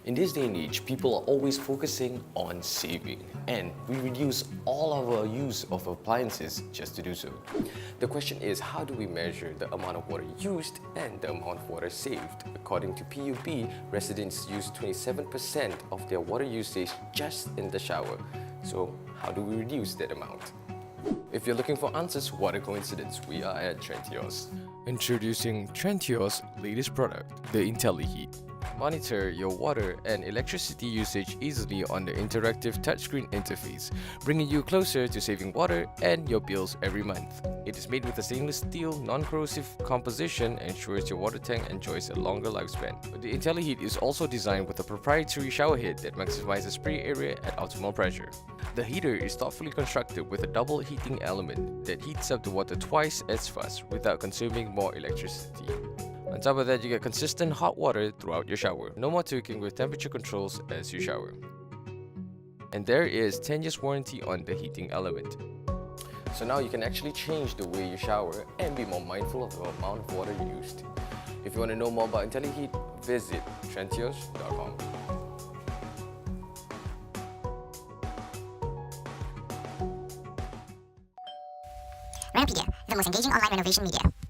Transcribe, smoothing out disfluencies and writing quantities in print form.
In this day and age, people are always focusing on saving, and we reduce all our use of appliances just to do so. The question is, how do we measure the amount of water used and the amount of water saved? According to PUB, residents use 27% of their water usage just in the shower. So how do we reduce that amount? If you're looking for answers, what a coincidence, we are at Trentios. Introducing Trentios' latest product, the IntelliHeat. Monitor your water and electricity usage easily on the interactive touchscreen interface, bringing you closer to saving water and your bills every month. It is made with a stainless steel, non-corrosive composition, ensures your water tank enjoys a longer lifespan. The IntelliHeat is also designed with a proprietary shower head that maximizes spray area at optimal pressure. The heater is thoughtfully constructed with a double heating element that heats up the water twice as fast without consuming more electricity. On top of that, you get consistent hot water throughout your shower. No more tweaking with temperature controls as you shower. And there is 10 years warranty on the heating element. So now you can actually change the way you shower and be more mindful of the amount of water used. If you want to know more about IntelliHeat, visit trentios.com. Renopedia, the most engaging online renovation media.